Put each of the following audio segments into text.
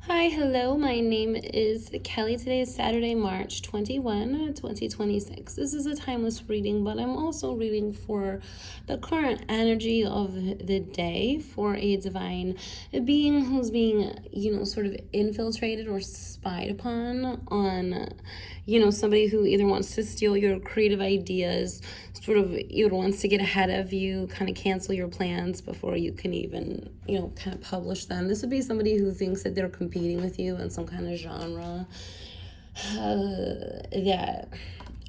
Hi, hello, my name is Kelly. Today is Saturday, March 21, 2026. This is a timeless reading, but I'm also reading for the current energy of the day for a divine being who's being, sort of infiltrated or spied upon on, somebody who either wants to steal your creative ideas, sort of either wants to get ahead of you, kind of cancel your plans before you can even, kind of publish them. This would be somebody who thinks that they're competing with you in some kind of genre. That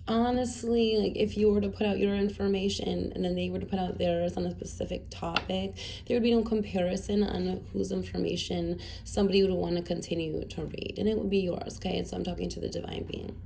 honestly, like, if you were to put out your information and then they were to put out theirs on a specific topic, there would be no comparison on whose information somebody would want to continue to read, and it would be yours. Okay, so I'm talking to the divine being.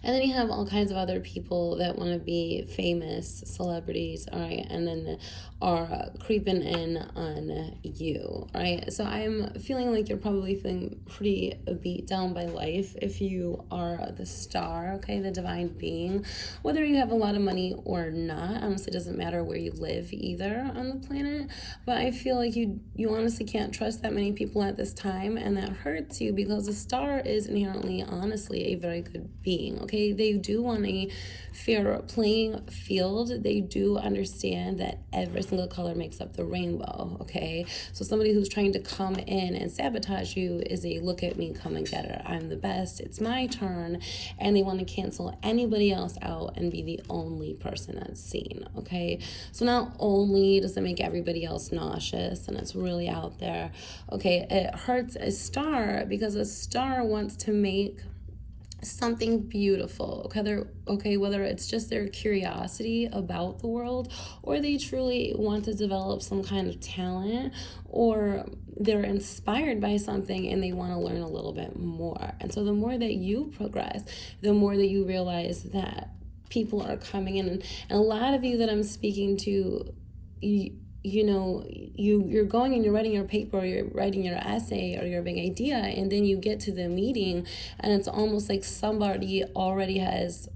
And then you have all kinds of other people that want to be famous celebrities, all right, and then are creeping in on you, all right? So I'm feeling like you're probably feeling pretty beat down by life if you are the star, okay, the divine being. Whether you have a lot of money or not, honestly, doesn't matter where you live either on the planet. But I feel like you honestly can't trust that many people at this time, and that hurts you because the star is inherently, honestly, a very good being, okay? They do want a fair playing field. They do understand that every single color makes up the rainbow, okay? So somebody who's trying to come in and sabotage you is a look at me, come and get her. I'm the best. It's my turn. And they want to cancel anybody else out and be the only person that's seen, okay? So not only does it make everybody else nauseous and it's really out there, okay, it hurts a star because a star wants to make something beautiful, whether it's just their curiosity about the world, or they truly want to develop some kind of talent, or they're inspired by something and they want to learn a little bit more. And so the more that you progress, the more that you realize that people are coming in, and a lot of you that I'm speaking to, you're going and you're writing your paper, or you're writing your essay or your big idea, and then you get to the meeting and it's almost like somebody already has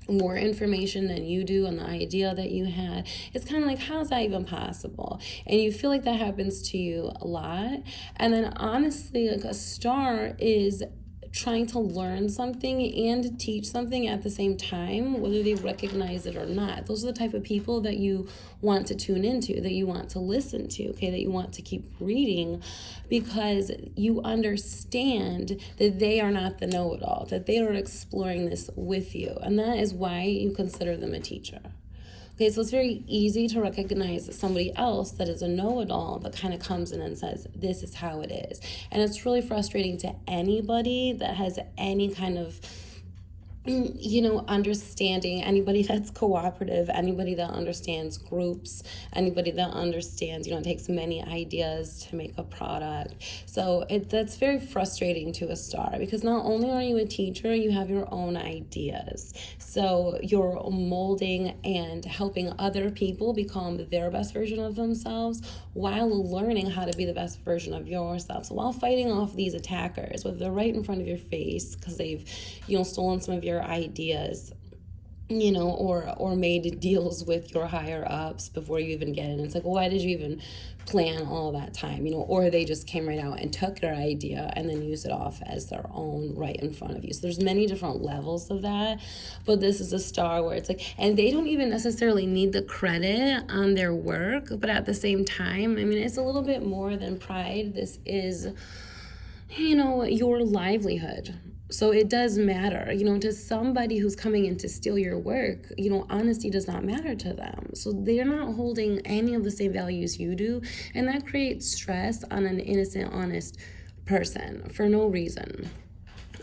more information than you do on the idea that you had. It's kind of like, how's that even possible? And you feel like that happens to you a lot. And then honestly, like, a star is trying to learn something and teach something at the same time, whether they recognize it or not. Those are the type of people that you want to tune into, that you want to listen to, okay, that you want to keep reading, because you understand that they are not the know-it-all, that they are exploring this with you. And that is why you consider them a teacher. Okay, so it's very easy to recognize somebody else that is a know-it-all that kind of comes in and says, this is how it is. And it's really frustrating to anybody that has any kind of understanding, anybody that's cooperative, anybody that understands groups, anybody that understands, it takes many ideas to make a product. So that's very frustrating to a star, because not only are you a teacher, you have your own ideas. So you're molding and helping other people become their best version of themselves while learning how to be the best version of yourself. So while fighting off these attackers, whether they're right in front of your face because they've, stolen some of your ideas, or made deals with your higher ups before you even get in. It's like, well, why did you even plan all that time, or they just came right out and took your idea and then used it off as their own right in front of you. So there's many different levels of that, but this is a star where it's like, and they don't even necessarily need the credit on their work, but at the same time, it's a little bit more than pride. This is, your livelihood. So it does matter, to somebody who's coming in to steal your work, honesty does not matter to them. So they're not holding any of the same values you do. And that creates stress on an innocent, honest person for no reason.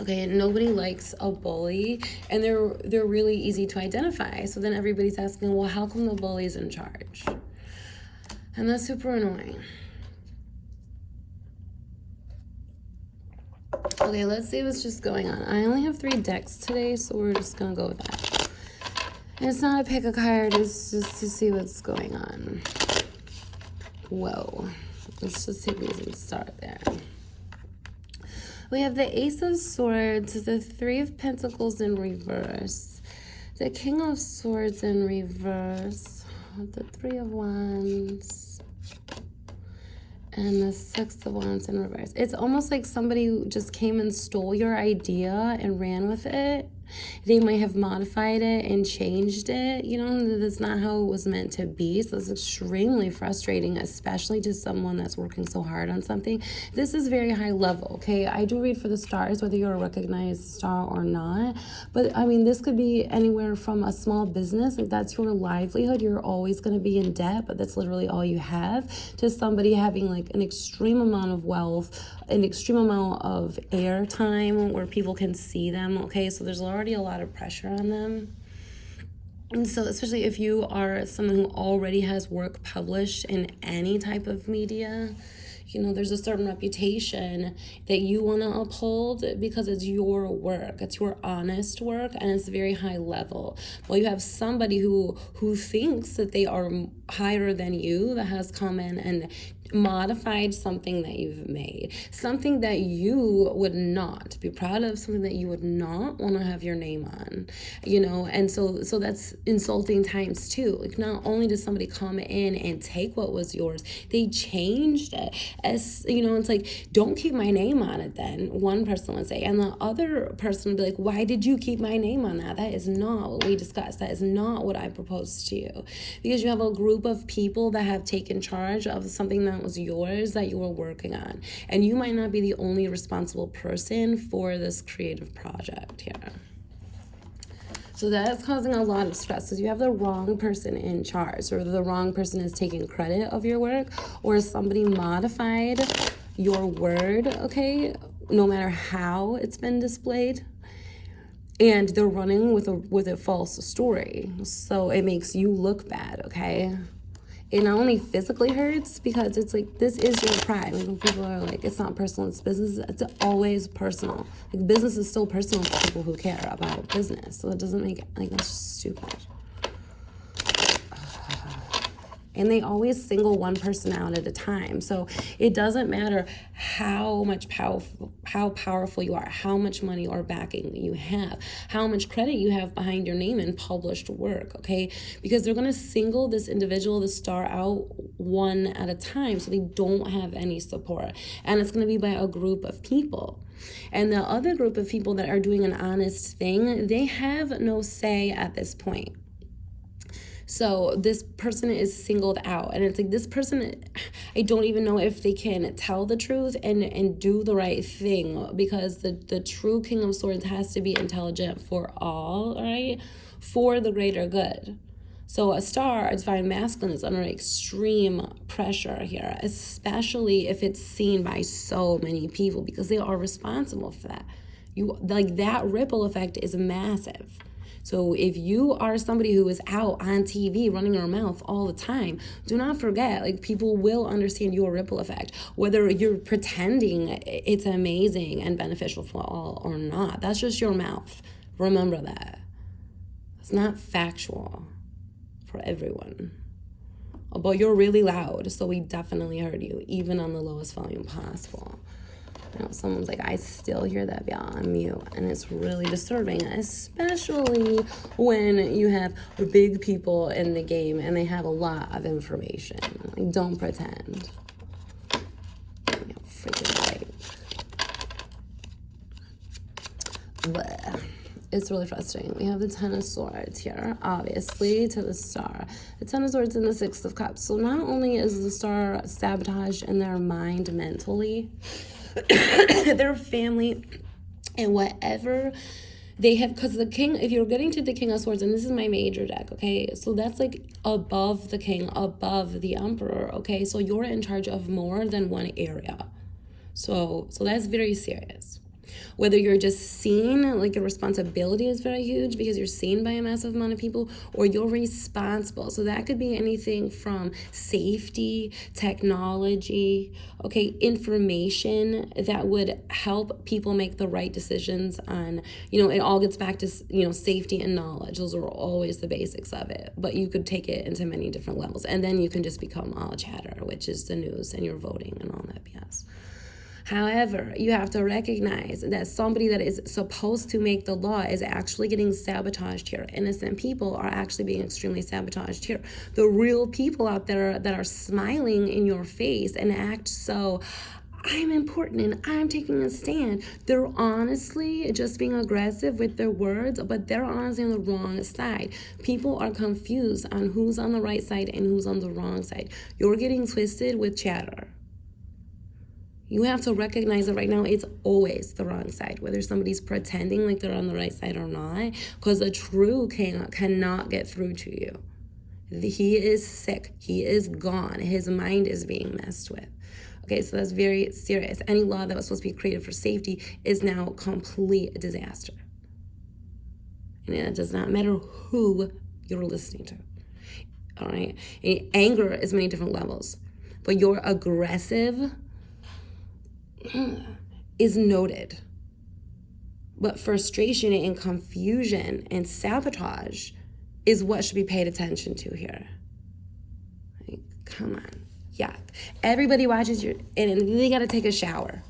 Okay, nobody likes a bully, and they're really easy to identify. So then everybody's asking, well, how come the bully's in charge? And that's super annoying. Okay, let's see what's just going on. I only have 3 decks today, so we're just going to go with that. And it's not a pick a card, it's just to see what's going on. Whoa. Let's just see if we can start there. We have the Ace of Swords, the 3 of Pentacles in reverse, the King of Swords in reverse, the 3 of Wands, And the Six of Wands in reverse. It's almost like somebody just came and stole your idea and ran with it. They might have modified it and changed it. You know, that's not how it was meant to be. So it's extremely frustrating, especially to someone that's working so hard on something. This is very high level, okay? I do read for the stars, whether you're a recognized star or not. But I mean, this could be anywhere from a small business, like that's your livelihood. You're always going to be in debt, but that's literally all you have, to somebody having like an extreme amount of wealth, an extreme amount of airtime where people can see them, okay? So there's already a lot of pressure on them. And so especially if you are someone who already has work published in any type of media, you know, there's a certain reputation that you want to uphold because it's your work. It's your honest work, and it's very high level. Well, you have somebody who thinks that they are higher than you, that has come in and modified something that you've made, something that you would not be proud of, something that you would not want to have your name on, you know. And so that's insulting times two. Like, not only does somebody come in and take what was yours, they changed it. As you know, it's like, don't keep my name on it then, one person would say, and the other person would be like, why did you keep my name on that? That is not what we discussed. That is not what I proposed to you. Because you have a group of people that have taken charge of something that was yours, that you were working on, and you might not be the only responsible person for this creative project here. So that's causing a lot of stress, because you have the wrong person in charge, or the wrong person is taking credit of your work, or somebody modified your word, okay, no matter how it's been displayed, and they're running with a false story, so it makes you look bad, okay? It not only physically hurts, because it's like, this is your pride. Like, when people are like, it's not personal, it's business, it's always personal. Like, business is still personal for people who care about business. So it doesn't make it, like, that's just stupid. And they always single one person out at a time. So it doesn't matter how powerful you are, how much money or backing you have, how much credit you have behind your name in published work, okay? Because they're gonna single this individual, the star, out one at a time, so they don't have any support. And it's gonna be by a group of people. And the other group of people that are doing an honest thing, they have no say at this point. So this person is singled out, and it's like, this person, I don't even know if they can tell the truth and do the right thing, because the true King of Swords has to be intelligent for all right, for the greater good. So a star, a divine masculine, is under extreme pressure here, especially if it's seen by so many people, because they are responsible for that. Like, that ripple effect is massive. So if you are somebody who is out on TV running your mouth all the time, do not forget, like, people will understand your ripple effect, whether you're pretending it's amazing and beneficial for all or not. That's just your mouth. Remember that. It's not factual for everyone. But you're really loud, so we definitely heard you, even on the lowest volume possible. You know, someone's like, I still hear that bell on mute, and it's really disturbing, especially when you have big people in the game and they have a lot of information. Like, don't pretend. Yeah, freaking right. Blech. It's really frustrating. We have the Ten of Swords here, obviously, to the star. The Ten of Swords and the Six of Cups. So not only is the star sabotaged in their mind mentally, their family, and whatever they have, because the king, if you're getting to the King of Swords, and this is my major deck, okay, so that's like above the king, above the emperor, okay, so you're in charge of more than one area, so that's very serious. Whether you're just seen, like, your responsibility is very huge because you're seen by a massive amount of people, or you're responsible. So that could be anything from safety, technology, okay, information that would help people make the right decisions on, you know, it all gets back to, you know, safety and knowledge. Those are always the basics of it. But you could take it into many different levels. And then you can just become all chatter, which is the news and your voting and all that BS. However, you have to recognize that somebody that is supposed to make the law is actually getting sabotaged here. Innocent people are actually being extremely sabotaged here. The real people out there that are smiling in your face and act so, I'm important and I'm taking a stand. They're honestly just being aggressive with their words, but they're honestly on the wrong side. People are confused on who's on the right side and who's on the wrong side. You're getting twisted with chatter. You have to recognize that right now it's always the wrong side, whether somebody's pretending like they're on the right side or not, because the truth cannot get through to you. He is sick. He is gone. His mind is being messed with. Okay, so that's very serious. Any law that was supposed to be created for safety is now a complete disaster. And it does not matter who you're listening to. All right? And anger is many different levels. But your aggressive is noted. But frustration and confusion and sabotage is what should be paid attention to here. Like, come on. Yeah. Everybody watches and they got to take a shower.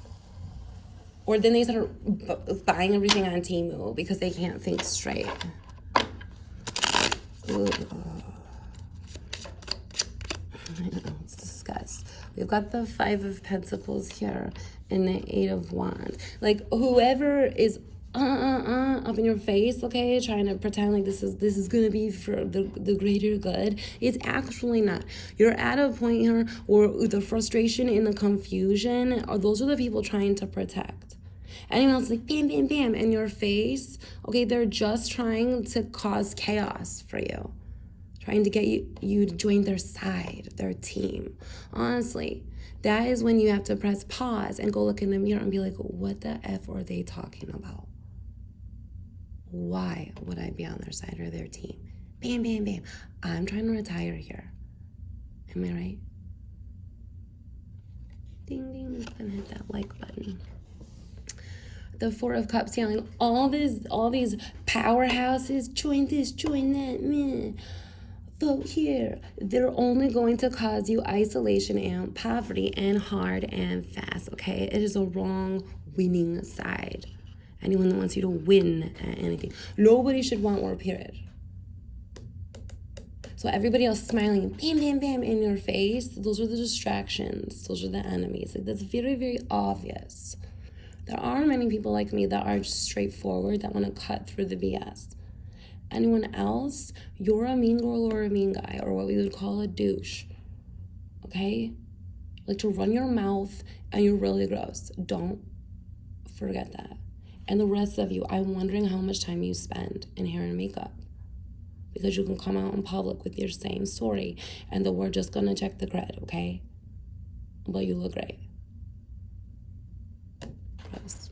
Or then they start buying everything on Temu because they can't think straight. Ooh. I know, it's disgust. We've got the 5 of Pentacles here and the 8 of Wands. Like, whoever is up in your face, okay, trying to pretend like this is gonna be for the greater good, it's actually not. You're at a point here where the frustration and the confusion, those are the people trying to protect. Anyone else like bam, bam, bam in your face, okay, they're just trying to cause chaos for you. Trying to get you to join their side, their team. Honestly, that is when you have to press pause and go look in the mirror and be like, what the F are they talking about? Why would I be on their side or their team? Bam, bam, bam. I'm trying to retire here. Am I right? Ding, ding. I'm gonna hit that like button. The 4 of Cups yelling, all these powerhouses, join this, join that, meh. Vote here. They're only going to cause you isolation and poverty and hard and fast, okay? It is a wrong winning side. Anyone that wants you to win at anything. Nobody should want war, period. So everybody else smiling, bam, bam, bam, in your face, those are the distractions. Those are the enemies. Like, that's very, very obvious. There are many people like me that are just straightforward, that want to cut through the BS. Anyone else, you're a mean girl or a mean guy, or what we would call a douche, okay? Like to run your mouth and you're really gross. Don't forget that. And the rest of you, I'm wondering how much time you spend in hair and makeup, because you can come out in public with your same story and then we're just gonna check the cred, okay? But you look great. Gross.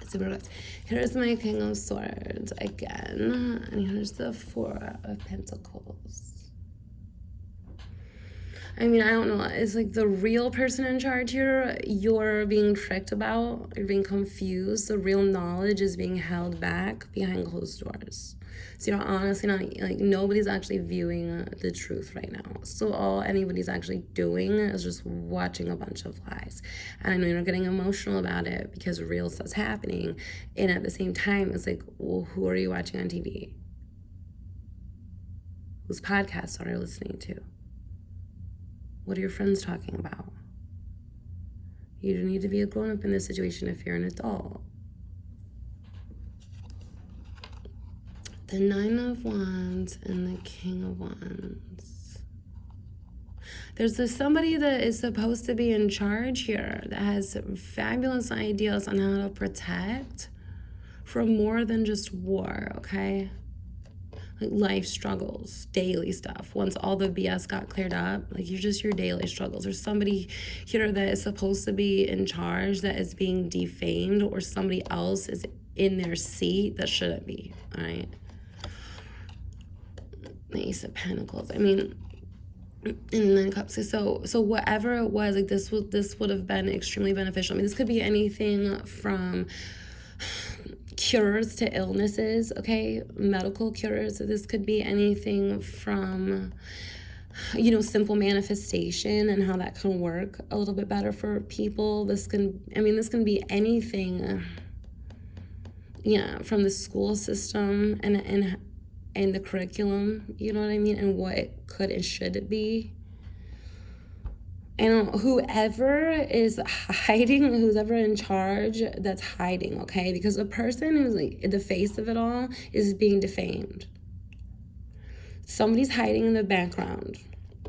Super gross. Here's my King of Swords again, and here's the 4 of Pentacles. I mean, I don't know. It's like the real person in charge here, you're being tricked about, you're being confused. The real knowledge is being held back behind closed doors. So you're honestly not, like, nobody's actually viewing the truth right now. So all anybody's actually doing is just watching a bunch of lies. And I know you're getting emotional about it because real stuff's happening. And at the same time, it's like, well, who are you watching on TV? Whose podcasts are you listening to? What are your friends talking about? You don't need to be a grown-up in this situation if you're an adult. The 9 of Wands and the King of Wands. There's somebody that is supposed to be in charge here that has fabulous ideas on how to protect from more than just war, okay? Like life struggles, daily stuff. Once all the BS got cleared up, like you're just your daily struggles. There's somebody here that is supposed to be in charge that is being defamed, or somebody else is in their seat that shouldn't be, all right? The Ace of Pentacles. I mean, and then Cups. So whatever it was, like this would have been extremely beneficial. I mean, this could be anything from cures to illnesses, okay? Medical cures. So this could be anything from simple manifestation and how that can work a little bit better for people. This can be anything, from the school system and the curriculum, you know what I mean, and what it could and should be. And whoever is hiding, who's ever in charge, that's hiding, okay? Because the person who's like the face of it all is being defamed. Somebody's hiding in the background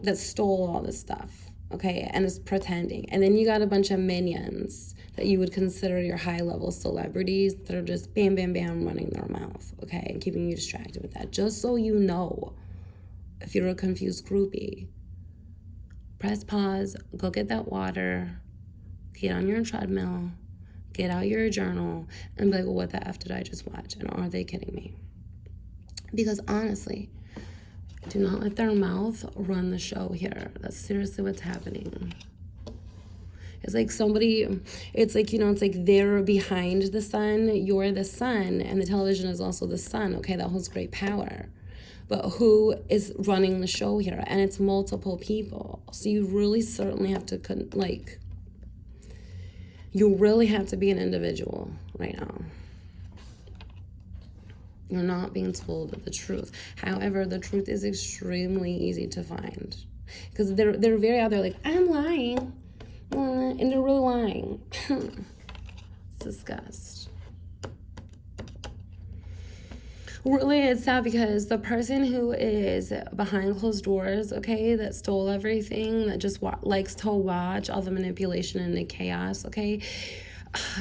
that stole all this stuff, okay, and is pretending. And then you got a bunch of minions that you would consider your high-level celebrities that are just bam, bam, bam running their mouth, okay, and keeping you distracted with that. Just so you know, if you're a confused groupie, press pause, go get that water, get on your treadmill, get out your journal, and be like, well, what the F did I just watch? And are they kidding me? Because honestly, do not let their mouth run the show here. That's seriously what's happening. It's like it's like they're behind the sun, you're the sun, and the television is also the sun, okay? That holds great power. But who is running the show here? And it's multiple people. So you really certainly have to, you really have to be an individual right now. You're not being told the truth. However, the truth is extremely easy to find. Because they're very out there like, I'm lying. And they're really lying. It's disgust. Really, it's sad because the person who is behind closed doors, okay, that stole everything, that just likes to watch all the manipulation and the chaos, okay,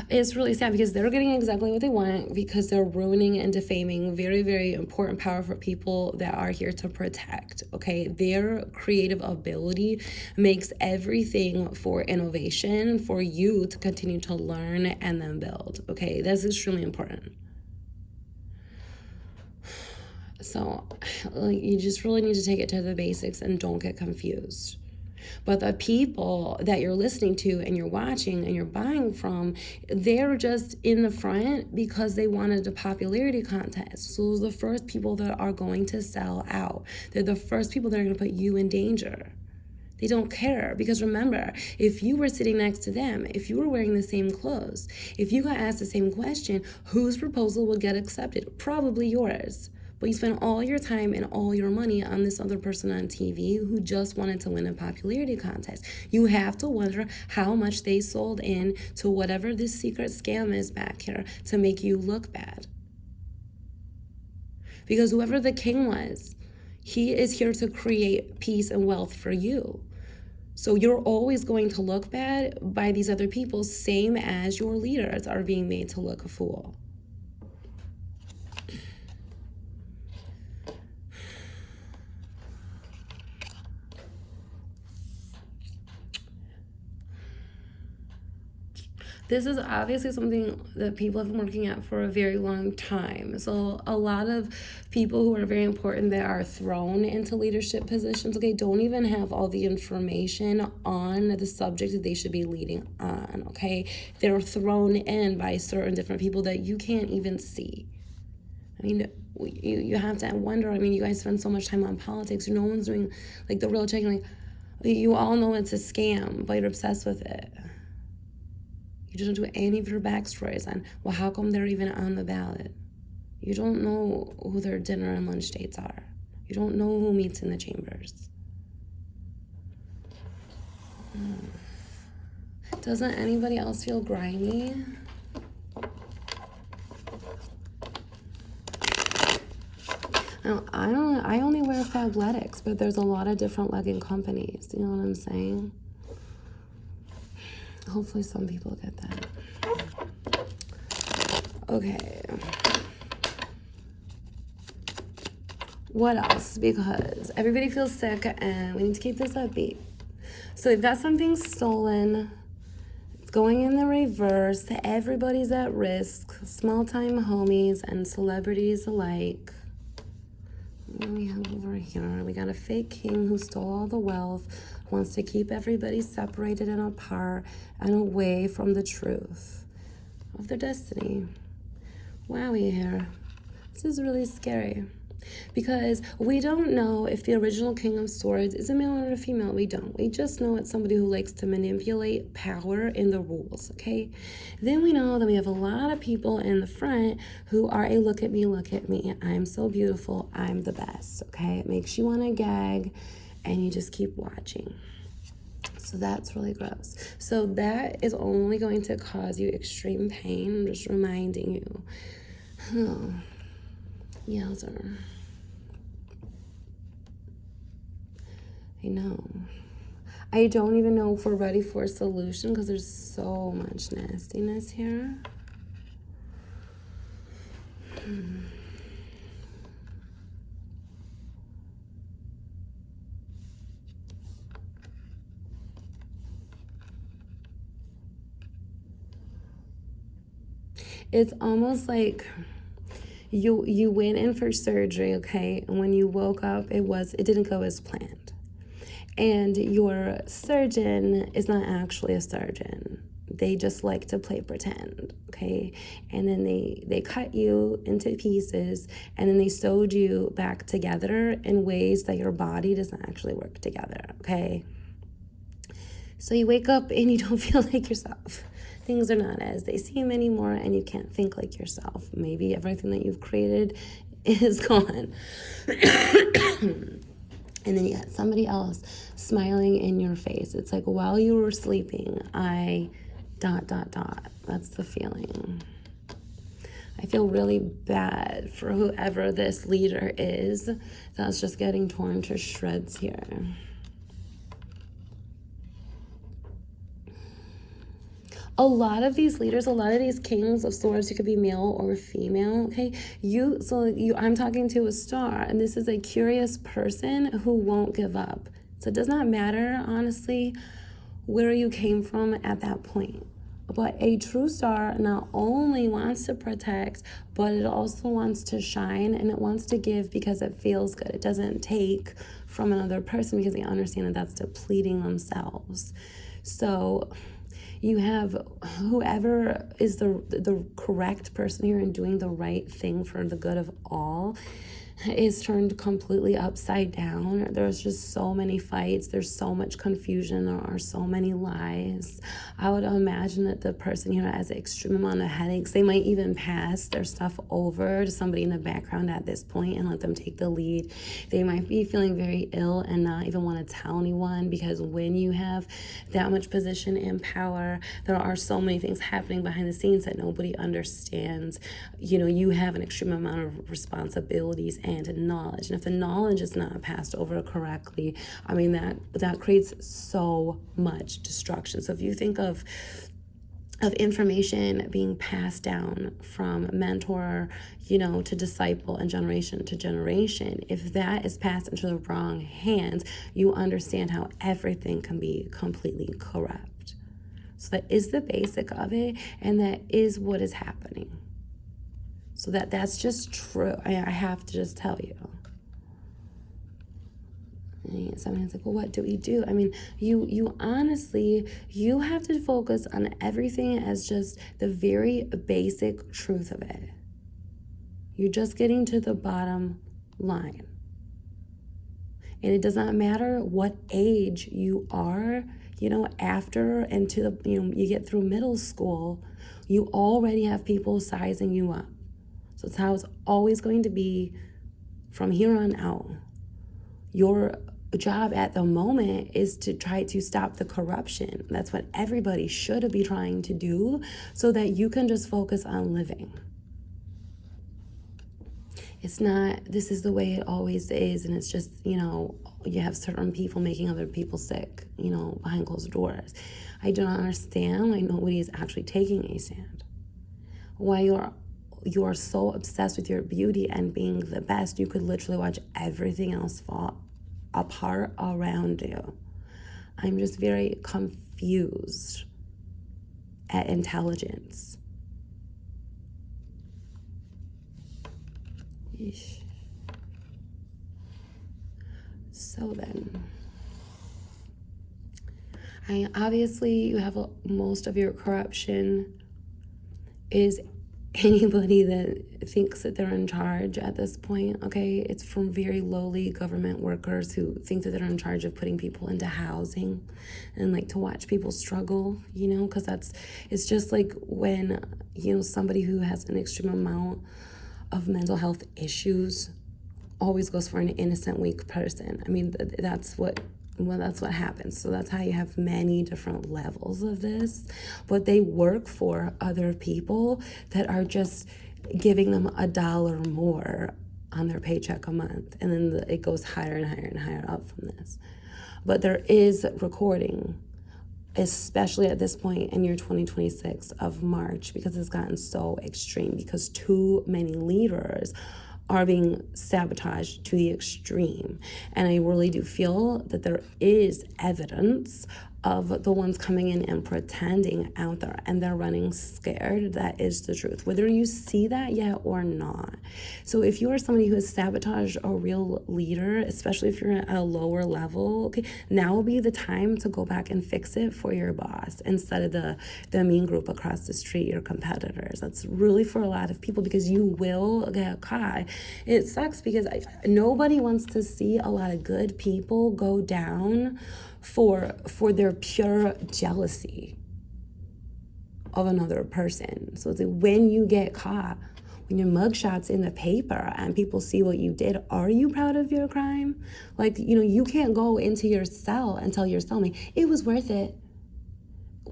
it's really sad because they're getting exactly what they want because they're ruining and defaming very, very important, powerful people that are here to protect, okay? Their creative ability makes everything for innovation, for you to continue to learn and then build, okay? That's extremely important. So, you just really need to take it to the basics and don't get confused. But the people that you're listening to and you're watching and you're buying from, they're just in the front because they wanted a popularity contest. So those are the first people that are going to sell out. They're the first people that are going to put you in danger. They don't care because remember, if you were sitting next to them, if you were wearing the same clothes, if you got asked the same question, whose proposal would get accepted? Probably yours. But you spend all your time and all your money on this other person on TV who just wanted to win a popularity contest. You have to wonder how much they sold in to whatever this secret scam is back here to make you look bad. Because whoever the king was, he is here to create peace and wealth for you. So you're always going to look bad by these other people, same as your leaders are being made to look a fool. This is obviously something that people have been working at for a very long time. So a lot of people who are very important that are thrown into leadership positions, okay, don't even have all the information on the subject that they should be leading on, okay? They're thrown in by certain different people that you can't even see. I mean, you have to wonder, I mean, you guys spend so much time on politics. No one's doing, like, the real checking. Like, you all know it's a scam, but you're obsessed with it. You don't do any of your backstories on, well, how come they're even on the ballot? You don't know who their dinner and lunch dates are. You don't know who meets in the chambers. Doesn't anybody else feel grimy? Now, I only wear Fabletics, but there's a lot of different legging companies. You know what I'm saying? Hopefully some people get that. Okay. What else? Because everybody feels sick and we need to keep this upbeat. So we've got something stolen. It's going in the reverse. Everybody's at risk. Small-time homies and celebrities alike. What do we have over here? We got a fake king who stole all the wealth, wants to keep everybody separated and apart and away from the truth of their destiny. Wowie here. This is really scary. Because we don't know if the original King of Swords is a male or a female. We don't. We just know it's somebody who likes to manipulate power in the rules, okay? Then we know that we have a lot of people in the front who are a look at me, I'm so beautiful, I'm the best, okay? It makes you want to gag and you just keep watching. So that's really gross. So that is only going to cause you extreme pain. I'm just reminding you. Oh, yowzer. I know. I don't even know if we're ready for a solution because there's so much nastiness here. It's almost like you went in for surgery, okay? And when you woke up, it didn't go as planned. And your surgeon is not actually a surgeon. They just like to play pretend, okay? And then they cut you into pieces, and then they sewed you back together in ways that your body does not actually work together, okay? So you wake up and you don't feel like yourself. Things are not as they seem anymore, and you can't think like yourself. Maybe everything that you've created is gone. And then you got somebody else smiling in your face. It's like while you were sleeping, That's the feeling. I feel really bad for whoever this leader is that's just getting torn to shreds here. A lot of these leaders, a lot of these kings of swords, you could be male or female, okay? I'm talking to a star, and this is a curious person who won't give up. So it does not matter, honestly, where you came from at that point. But a true star not only wants to protect, but it also wants to shine, and it wants to give because it feels good. It doesn't take from another person because they understand that that's depleting themselves. So you have whoever is the correct person here and doing the right thing for the good of all is turned completely upside down. There's just so many fights. There's so much confusion. There are so many lies. I would imagine that the person here has an extreme amount of headaches. They might even pass their stuff over to somebody in the background at this point and let them take the lead. They might be feeling very ill and not even want to tell anyone, because when you have that much position and power, there are so many things happening behind the scenes that nobody understands. You have an extreme amount of responsibilities and knowledge, and if the knowledge is not passed over correctly, I mean that creates so much destruction. So if you think of information being passed down from mentor, to disciple and generation to generation, if that is passed into the wrong hands, you understand how everything can be completely corrupt. So that is the basic of it, and that is what is happening. So that's just true. I have to just tell you. And somebody's like, well, what do we do? I mean, you honestly, you have to focus on everything as just the very basic truth of it. You're just getting to the bottom line. And it does not matter what age you are, after and to the, you get through middle school, you already have people sizing you up. So it's how it's always going to be from here on out. Your job at the moment is to try to stop the corruption. That's what everybody should be trying to do, so that you can just focus on living. It's not, this is the way it always is, and it's just, you have certain people making other people sick, behind closed doors. I do not understand why nobody is actually taking a stand. Why you are so obsessed with your beauty and being the best, you could literally watch everything else fall apart around you. I'm just very confused at intelligence. Yeesh. So then, obviously you have most of your corruption is anybody that thinks that they're in charge at this point, okay, it's from very lowly government workers who think that they're in charge of putting people into housing and like to watch people struggle, you know, because it's just like when, you know, somebody who has an extreme amount of mental health issues always goes for an innocent, weak person. I mean, that's what happens. So that's how you have many different levels of this. But they work for other people that are just giving them $1 more on their paycheck a month. And then it goes higher and higher and higher up from this. But there is recording, especially at this point in year 2026 of March, because it's gotten so extreme, because too many leaders are being sabotaged to the extreme. And I really do feel that there is evidence of the ones coming in and pretending out there, and they're running scared. That is the truth, whether you see that yet or not. So if you are somebody who has sabotaged a real leader, especially if you're at a lower level, okay, now will be the time to go back and fix it for your boss instead of the mean group across the street, your competitors. That's really for a lot of people, because you will get caught. It sucks because nobody wants to see a lot of good people go down for their pure jealousy of another person. So it's like when you get caught, when your mugshot's in the paper and people see what you did, are you proud of your crime? Like, you know, you can't go into your cell and tell your cellmate, it was worth it.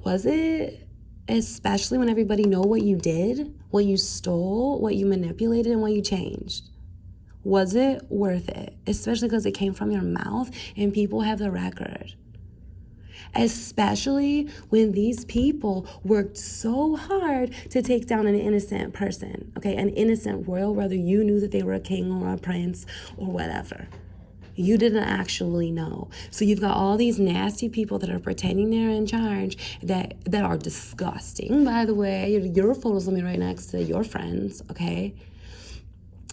Was it? Especially when everybody know what you did, what you stole, what you manipulated, and what you changed. Was it worth it? Especially because it came from your mouth and people have the record. Especially when these people worked so hard to take down an innocent person, okay, an innocent royal, whether you knew that they were a king or a prince or whatever. You didn't actually know. So you've got all these nasty people that are pretending they're in charge that are disgusting, by the way. Your photos will be right next to your friends, okay?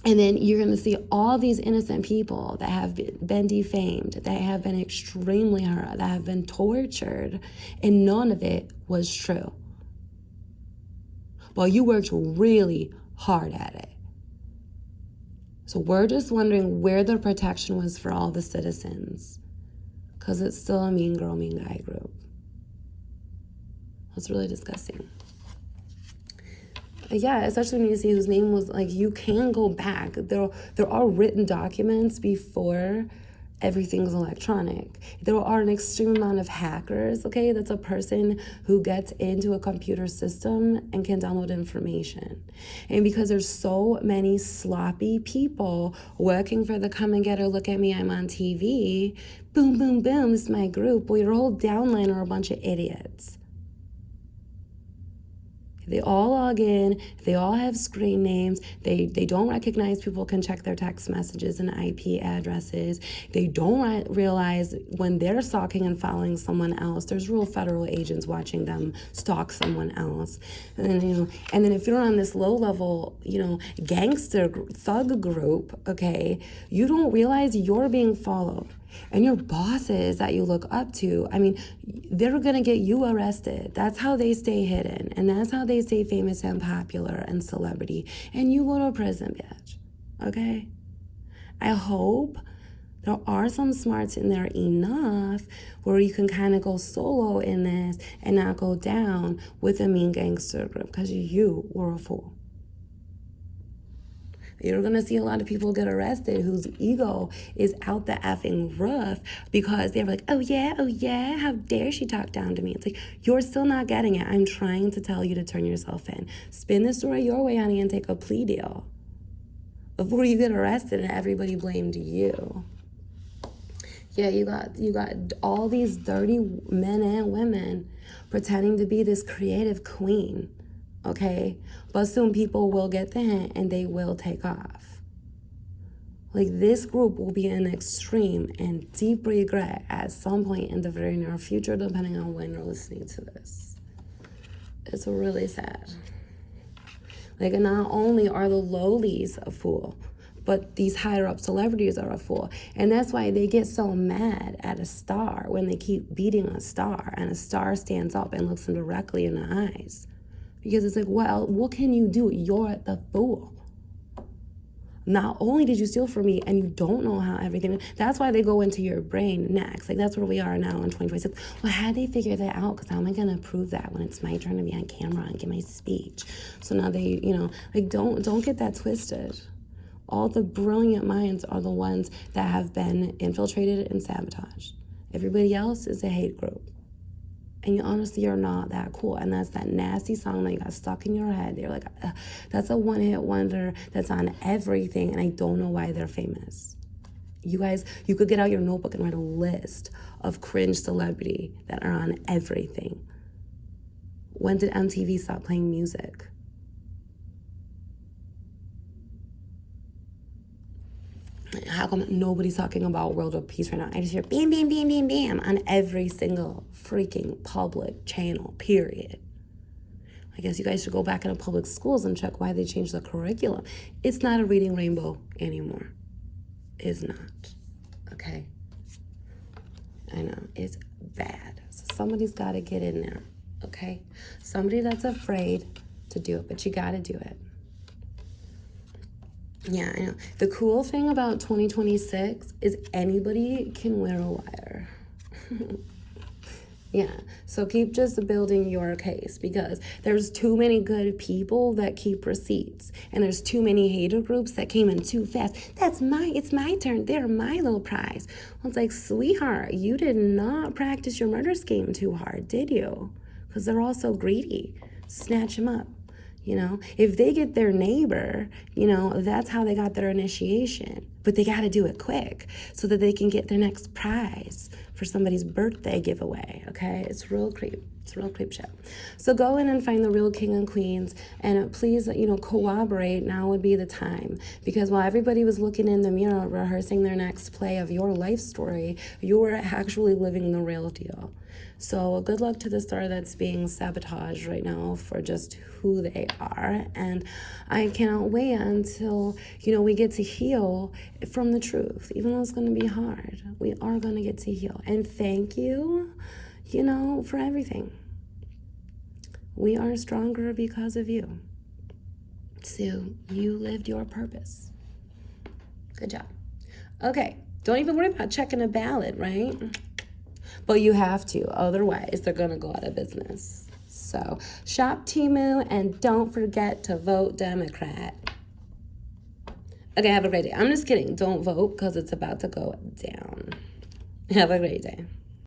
And then you're going to see all these innocent people that have been defamed, that have been extremely hurt, that have been tortured, and none of it was true. Well, you worked really hard at it. So we're just wondering where the protection was for all the citizens, because it's still a mean girl, mean guy group. That's really disgusting. Yeah, especially when you see whose name was, like, you can go back. There are written documents before everything's electronic. There are an extreme amount of hackers, okay? That's a person who gets into a computer system and can download information. And because there's so many sloppy people working for the come and get her, look at me, I'm on TV, boom, boom, boom, this is my group. Well, your whole downline are a bunch of idiots. They all log in, they all have screen names, they don't recognize people can check their text messages and IP addresses. They don't realize when they're stalking and following someone else, there's real federal agents watching them stalk someone else. And then if you're on this low level, gangster thug group, okay, you don't realize you're being followed. And your bosses that you look up to, they're going to get you arrested. That's how they stay hidden. And that's how they stay famous and popular and celebrity. And you go to prison, bitch. Okay? I hope there are some smarts in there enough where you can kind of go solo in this and not go down with a mean gangster group, because you were a fool. You're going to see a lot of people get arrested whose ego is out the effing roof because they're like, oh yeah, how dare she talk down to me? It's like, you're still not getting it. I'm trying to tell you to turn yourself in. Spin the story your way, honey, and take a plea deal before you get arrested and everybody blamed you. Yeah, you got all these dirty men and women pretending to be this creative queen. Okay, but soon people will get the hint and they will take off. Like, this group will be in extreme and deep regret at some point in the very near future, depending on when you're listening to this. It's really sad. Like, not only are the lowlies a fool, but these higher up celebrities are a fool. And that's why they get so mad at a star when they keep beating a star and a star stands up and looks them directly in the eyes. Because it's like, well, what can you do? You're the fool. Not only did you steal from me and you don't know how everything, that's why they go into your brain next. Like, that's where we are now in 2026. Well, how did they figure that out? Because how am I going to prove that when it's my turn to be on camera and give my speech? So now they, like, don't get that twisted. All the brilliant minds are the ones that have been infiltrated and sabotaged. Everybody else is a hate group. And you honestly are not that cool. And that's that nasty song that you got stuck in your head. You're like, that's a one-hit wonder that's on everything, and I don't know why they're famous. You guys, you could get out your notebook and write a list of cringe celebrity that are on everything. When did MTV stop playing music? How come nobody's talking about world of peace right now? I just hear bam, bam, bam, bam, bam on every single freaking public channel, period. I guess you guys should go back into public schools and check why they changed the curriculum. It's not a reading rainbow anymore. It's not. Okay? I know. It's bad. So somebody's got to get in there. Okay? Somebody that's afraid to do it, but you got to do it. Yeah, I know. The cool thing about 2026 is anybody can wear a wire. Yeah, so keep just building your case, because there's too many good people that keep receipts, and there's too many hater groups that came in too fast. It's my turn. They're my little prize. Well, it's like, sweetheart, you did not practice your murder scheme too hard, did you? Because they're all so greedy. Snatch them up. If they get their neighbor, that's how they got their initiation. But they got to do it quick so that they can get their next prize for somebody's birthday giveaway, okay? It's real creep. It's real creep shit. So go in and find the real king and queens, and please, cooperate. Now would be the time. Because while everybody was looking in the mirror, rehearsing their next play of your life story, you're actually living the real deal. So good luck to the star that's being sabotaged right now for just who they are. And I cannot wait until, we get to heal from the truth. Even though it's going to be hard, we are going to get to heal. And thank you, for everything. We are stronger because of you. So you lived your purpose. Good job. Okay, don't even worry about checking a ballot, right? But you have to, otherwise they're going to go out of business. So shop Temu and don't forget to vote Democrat. Okay, have a great day. I'm just kidding. Don't vote because it's about to go down. Have a great day.